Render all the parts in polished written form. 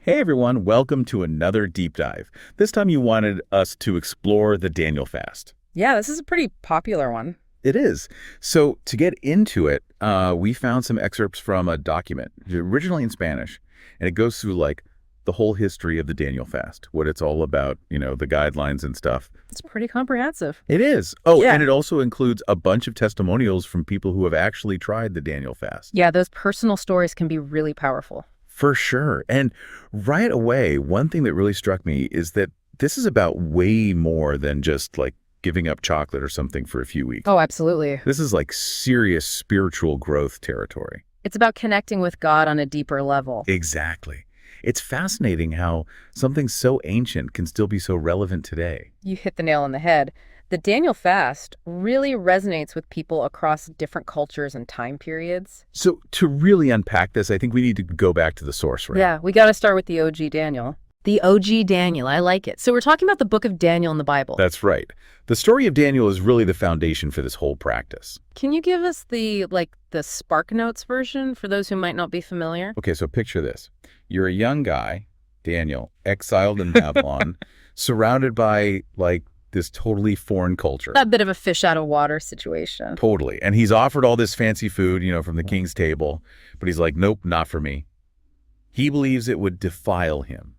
Hey everyone, welcome to another deep dive. This time you wanted us to explore the Daniel fast. Yeah, this is a pretty popular one. It is. So to get into it, we found some excerpts from a document, originally in Spanish, and it goes through like the whole history of the Daniel fast, what it's all about, the guidelines and stuff. It's pretty comprehensive. It is. Oh, Yeah. and it also includes a bunch of testimonials from people who have actually tried the Daniel fast. Yeah, those personal stories can be really powerful. For sure. And right away, one thing that really struck me is that this is about way more than just like giving up chocolate or something for a few weeks. Oh, absolutely. This is like serious spiritual growth territory. It's about connecting with God on a deeper level. Exactly. It's fascinating how something so ancient can still be so relevant today. You hit the nail on the head. The Daniel fast really resonates with people across different cultures and time periods. So to really unpack this, I think we need to go back to the source, right? Yeah, we got to start with the OG Daniel. The OG Daniel, I like it. So we're talking about the book of Daniel in the Bible. That's right. The story of Daniel is really the foundation for this whole practice. Can you give us the Spark Notes version for those who might not be familiar? Okay, so picture this. You're a young guy, Daniel, exiled in Babylon, surrounded by this totally foreign culture. A bit of a fish out of water situation. Totally. And he's offered all this fancy food, from the king's table, but he's like, nope, not for me. He believes it would defile him,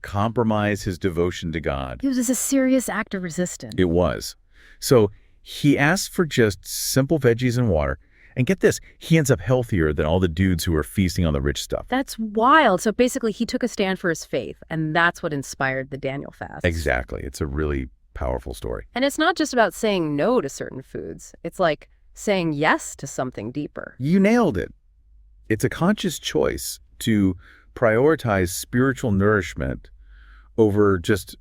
compromise his devotion to God. It was a serious act of resistance. It was. So he asks for just simple veggies and water. And get this, he ends up healthier than all the dudes who are feasting on the rich stuff. That's wild. So basically, he took a stand for his faith, and that's what inspired the Daniel fast. Exactly. It's a really powerful story. And it's not just about saying no to certain foods. It's like saying yes to something deeper. You nailed it. It's a conscious choice to prioritize spiritual nourishment over just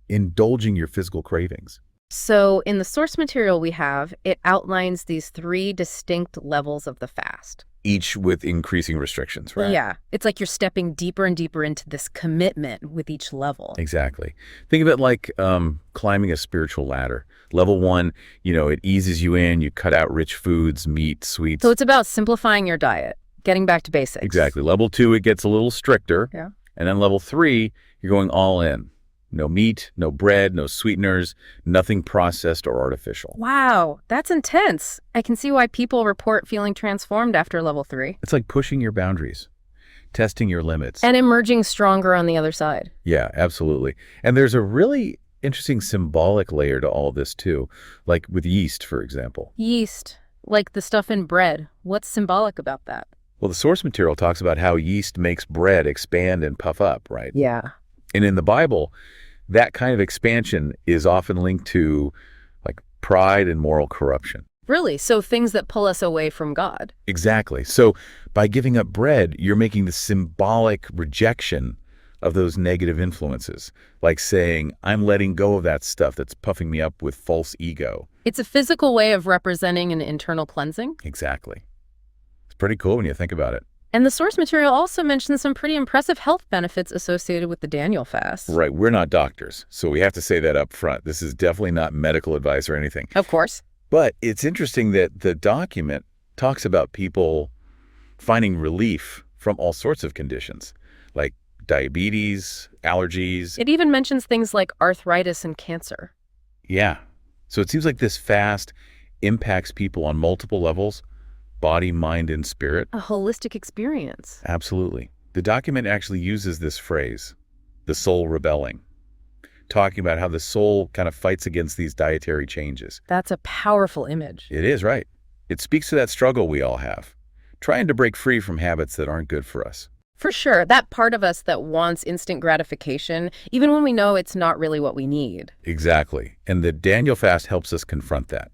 indulging your physical cravings. So in the source material we have, it outlines these 3 distinct levels of the fast. Each with increasing restrictions, right? Yeah. It's like you're stepping deeper and deeper into this commitment with each level. Exactly. Think of it like climbing a spiritual ladder. Level 1, it eases you in. You cut out rich foods, meat, sweets. So it's about simplifying your diet, getting back to basics. Exactly. Level 2, it gets a little stricter. Yeah. And then level 3, you're going all in. No meat, no bread, no sweeteners, nothing processed or artificial. Wow, that's intense. I can see why people report feeling transformed after level 3. It's like pushing your boundaries, testing your limits. And emerging stronger on the other side. Yeah, absolutely. And there's a really interesting symbolic layer to all this too, like with yeast, for example. Yeast, like the stuff in bread. What's symbolic about that? Well, the source material talks about how yeast makes bread expand and puff up, right? Yeah. And in the Bible, that kind of expansion is often linked to pride and moral corruption. Really? So things that pull us away from God. Exactly. So by giving up bread, you're making the symbolic rejection of those negative influences, like saying, I'm letting go of that stuff that's puffing me up with false ego. It's a physical way of representing an internal cleansing. Exactly. It's pretty cool when you think about it. And the source material also mentions some pretty impressive health benefits associated with the Daniel fast. Right. We're not doctors, so we have to say that up front. This is definitely not medical advice or anything. Of course. But it's interesting that the document talks about people finding relief from all sorts of conditions, like diabetes, allergies. It even mentions things like arthritis and cancer. Yeah. So it seems like this fast impacts people on multiple levels. Body, mind, and spirit. A holistic experience. Absolutely. The document actually uses this phrase, the soul rebelling, talking about how the soul kind of fights against these dietary changes. That's a powerful image. It is, right. It speaks to that struggle we all have, trying to break free from habits that aren't good for us. For sure. That part of us that wants instant gratification, even when we know it's not really what we need. Exactly. And the Daniel fast helps us confront that.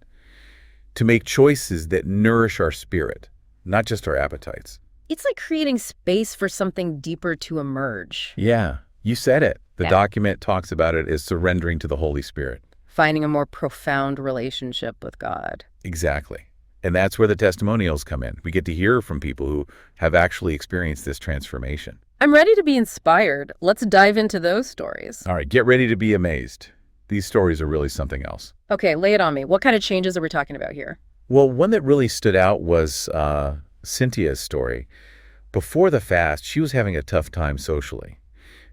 To make choices that nourish our spirit, not just our appetites. It's like creating space for something deeper to emerge. Yeah, you said it. The Yeah. document talks about it as surrendering to the Holy Spirit. Finding a more profound relationship with God. Exactly. And that's where the testimonials come in. We get to hear from people who have actually experienced this transformation. I'm ready to be inspired. Let's dive into those stories. All right, get ready to be amazed. These stories are really something else. Okay, lay it on me. What kind of changes are we talking about here? Well, one that really stood out was Cynthia's story. Before the fast, she was having a tough time socially.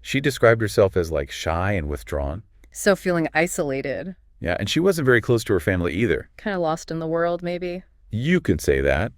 She described herself as like shy and withdrawn. So feeling isolated, Yeah, and she wasn't very close to her family either. kind of lost in the world, maybe. You could say that.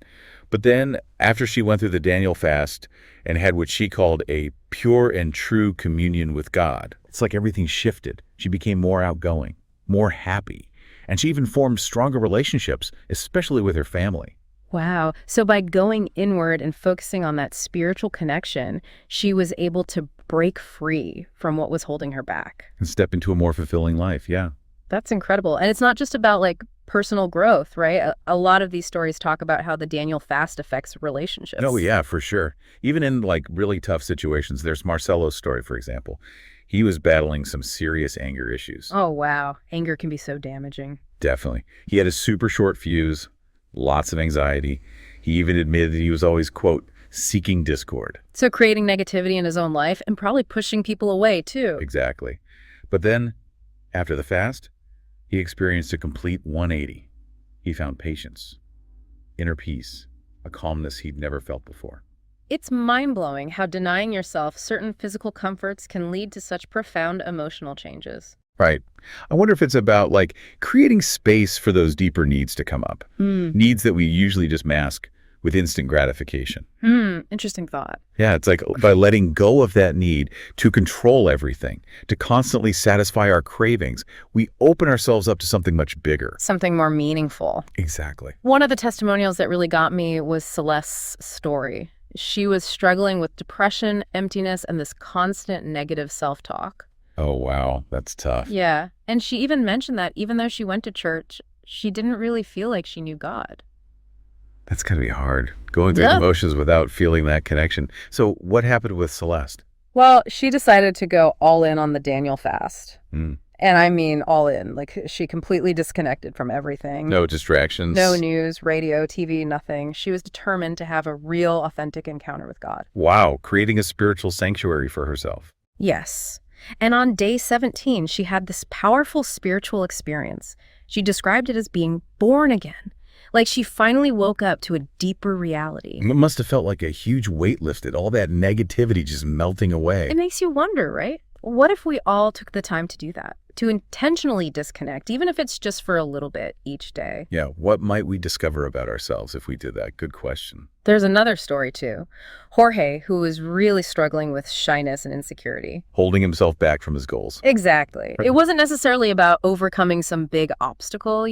But then, after she went through the Daniel fast and had what she called a pure and true communion with God, it's like everything shifted. She became more outgoing, more happy, and she even formed stronger relationships, especially with her family. Wow. So by going inward and focusing on that spiritual connection, she was able to break free from what was holding her back. And step into a more fulfilling life, yeah. That's incredible. And it's not just about like personal growth, right? A lot of these stories talk about how the Daniel fast affects relationships. Oh, yeah, for sure. Even in like really tough situations, there's Marcelo's story, for example. He was battling some serious anger issues. Oh, wow. Anger can be so damaging. Definitely. He had a super short fuse, lots of anxiety. He even admitted that he was always, quote, seeking discord. So creating negativity in his own life and probably pushing people away too. Exactly. But then, after the fast, he experienced a complete 180. He found patience, inner peace, a calmness he'd never felt before. It's mind-blowing how denying yourself certain physical comforts can lead to such profound emotional changes. Right. I wonder if it's about like creating space for those deeper needs to come up. Needs that we usually just mask with instant gratification. Interesting thought. Yeah, it's like by letting go of that need to control everything, to constantly satisfy our cravings, we open ourselves up to something much bigger. Something more meaningful. Exactly. One of the testimonials that really got me was Celeste's story. She was struggling with depression, emptiness, and this constant negative self-talk. Oh, wow. That's tough. Yeah. And she even mentioned that even though she went to church, she didn't really feel like she knew God. That's got to be hard, going through the motions without feeling that connection. So what happened with Celeste? Well, she decided to go all in on the Daniel fast. Mm. And I mean all in. Like, she completely disconnected from everything. No distractions? No news, radio, TV, nothing. She was determined to have a real, authentic encounter with God. Wow, creating a spiritual sanctuary for herself. Yes. And on day 17, she had this powerful spiritual experience. She described it as being born again. Like she finally woke up to a deeper reality. It must have felt like a huge weight lifted, all that negativity just melting away. It makes you wonder, right? What if we all took the time to do that? To intentionally disconnect, even if it's just for a little bit each day. Yeah, what might we discover about ourselves if we did that? Good question. There's another story, too. Jorge, who was really struggling with shyness and insecurity. Holding himself back from his goals. Exactly. It wasn't necessarily about overcoming some big obstacle,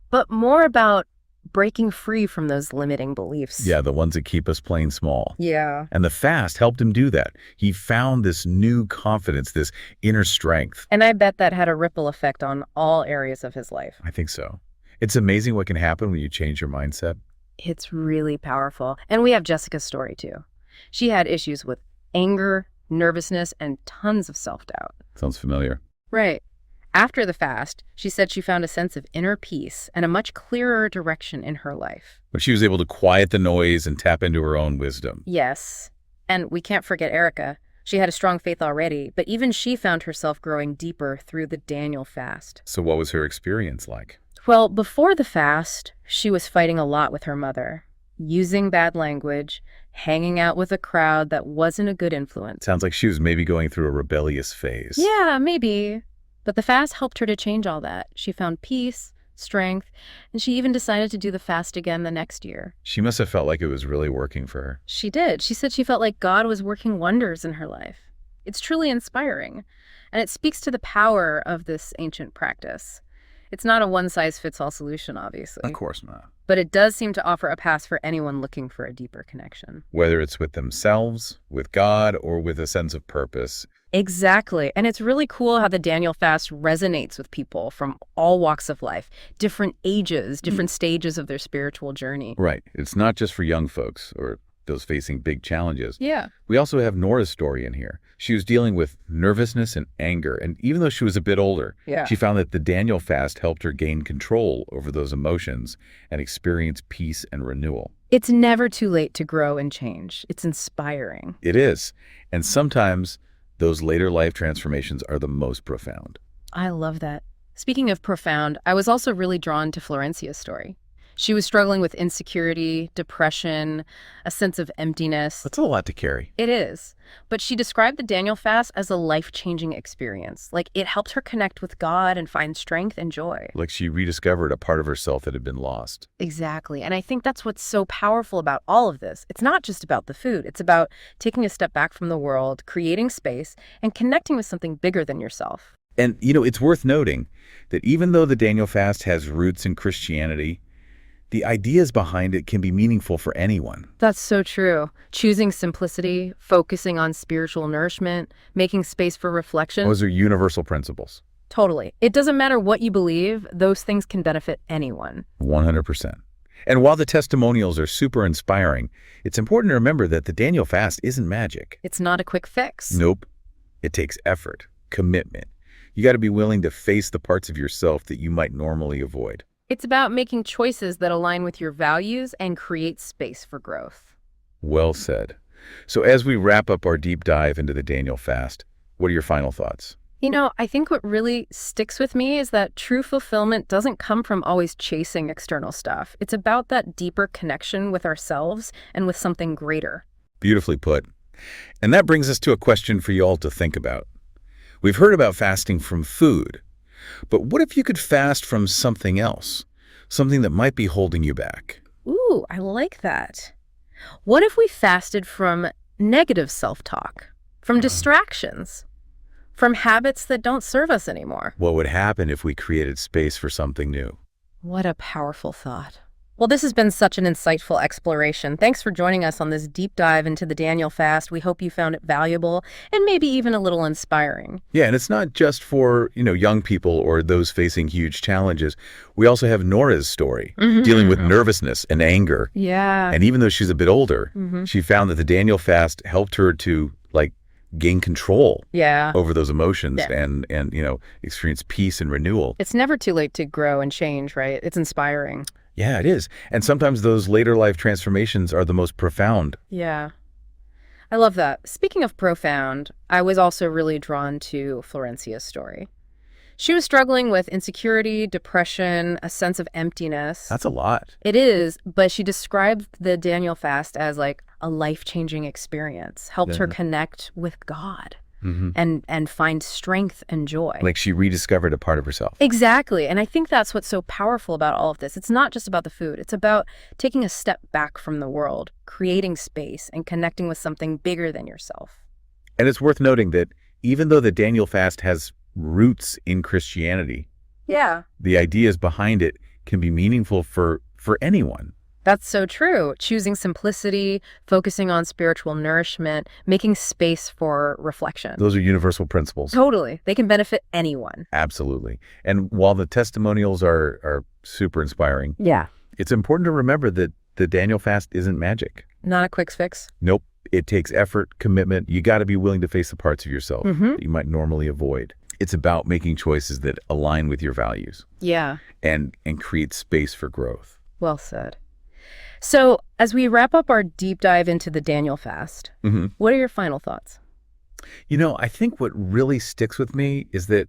but more about breaking free from those limiting beliefs. Yeah, the ones that keep us playing small. Yeah. And the fast helped him do that. He found this new confidence, this inner strength. And I bet that had a ripple effect on all areas of his life. I think so. It's amazing what can happen when you change your mindset. It's really powerful. And we have Jessica's story, too. She had issues with anger, nervousness, and tons of self-doubt. Sounds familiar. Right. After the fast, she said she found a sense of inner peace and a much clearer direction in her life. But she was able to quiet the noise and tap into her own wisdom. Yes. And we can't forget Erica. She had a strong faith already, but even she found herself growing deeper through the Daniel fast. So what was her experience like? Well, before the fast, she was fighting a lot with her mother, using bad language, hanging out with a crowd that wasn't a good influence. Sounds like she was maybe going through a rebellious phase. Yeah, maybe. But the fast helped her to change all that. She found peace, strength, and she even decided to do the fast again the next year. She must have felt like it was really working for her. She did. She said she felt like God was working wonders in her life. It's truly inspiring, and it speaks to the power of this ancient practice. It's not a one-size-fits-all solution, obviously. Of course not. But it does seem to offer a pass for anyone looking for a deeper connection. Whether it's with themselves, with God, or with a sense of purpose. Exactly. And it's really cool how the Daniel fast resonates with people from all walks of life, different ages, different stages of their spiritual journey. Right. It's not just for young folks or those facing big challenges. Yeah. We also have Nora's story in here. She was dealing with nervousness and anger, and even though she was a bit older, she found that the Daniel fast helped her gain control over those emotions and experience peace and renewal. It's never too late to grow and change. It's inspiring. It is. And sometimes those later life transformations are the most profound. I love that. Speaking of profound, I was also really drawn to Florencia's story. She was struggling with insecurity, depression, a sense of emptiness. That's a lot to carry. It is. But she described the Daniel fast as a life-changing experience. Like, it helped her connect with God and find strength and joy. Like she rediscovered a part of herself that had been lost. Exactly. And I think that's what's so powerful about all of this. It's not just about the food. It's about taking a step back from the world, creating space, and connecting with something bigger than yourself. And, you know, it's worth noting that even though the Daniel fast has roots in Christianity, the ideas behind it can be meaningful for anyone. That's so true. Choosing simplicity, focusing on spiritual nourishment, making space for reflection. Those are universal principles. Totally. It doesn't matter what you believe, those things can benefit anyone. 100%. And while the testimonials are super inspiring, it's important to remember that the Daniel fast isn't magic. It's not a quick fix. Nope. It takes effort, commitment. You got to be willing to face the parts of yourself that you might normally avoid. It's about making choices that align with your values and create space for growth. Well said. So as we wrap up our deep dive into the Daniel fast, what are your final thoughts? You know, I think what really sticks with me is that true fulfillment doesn't come from always chasing external stuff. It's about that deeper connection with ourselves and with something greater. Beautifully put. And that brings us to a question for you all to think about. We've heard about fasting from food, but what if you could fast from something else? Something that might be holding you back? Ooh, I like that. What if we fasted from negative self-talk, from distractions, from habits that don't serve us anymore? What would happen if we created space for something new? What a powerful thought. Well, this has been such an insightful exploration. Thanks for joining us on this deep dive into the Daniel fast. We hope you found it valuable and maybe even a little inspiring. Yeah, and it's not just for, young people or those facing huge challenges. We also have Nora's story, dealing with nervousness and anger. Yeah. And even though she's a bit older, she found that the Daniel fast helped her to, gain control over those emotions and experience peace and renewal. It's never too late to grow and change, right? It's inspiring. Yeah, it is. And sometimes those later life transformations are the most profound. Yeah. I love that. Speaking of profound, I was also really drawn to Florencia's story. She was struggling with insecurity, depression, a sense of emptiness. That's a lot. It is, but she described the Daniel fast as like a life-changing experience, helped her connect with God. And find strength and joy. Like she rediscovered a part of herself. Exactly. And I think that's what's so powerful about all of this. It's not just about the food. It's about taking a step back from the world, creating space, and connecting with something bigger than yourself. And it's worth noting that even though the Daniel fast has roots in Christianity, the ideas behind it can be meaningful for anyone. That's so true. Choosing simplicity, focusing on spiritual nourishment, making space for reflection. Those are universal principles. Totally. They can benefit anyone. Absolutely. And while the testimonials are super inspiring, it's important to remember that the Daniel fast isn't magic. Not a quick fix. Nope. It takes effort, commitment. You got to be willing to face the parts of yourself that you might normally avoid. It's about making choices that align with your values. Yeah. And create space for growth. Well said. So, as we wrap up our deep dive into the Daniel fast, what are your final thoughts? I think what really sticks with me is that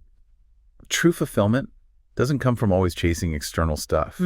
true fulfillment doesn't come from always chasing external stuff.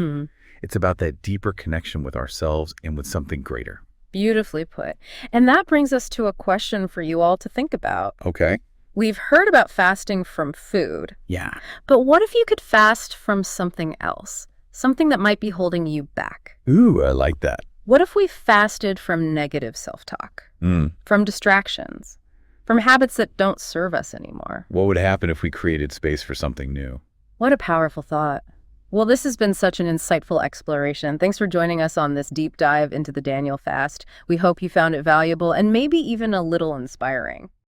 It's about that deeper connection with ourselves and with something greater. Beautifully put. And that brings us to a question for you all to think about. Okay. We've heard about fasting from food. Yeah. But what if you could fast from something else? Something that might be holding you back. Ooh, I like that. What if we fasted from negative self-talk, from distractions, from habits that don't serve us anymore? What would happen if we created space for something new? What a powerful thought. Well, this has been such an insightful exploration. Thanks for joining us on this deep dive into the Daniel fast. We hope you found it valuable and maybe even a little inspiring.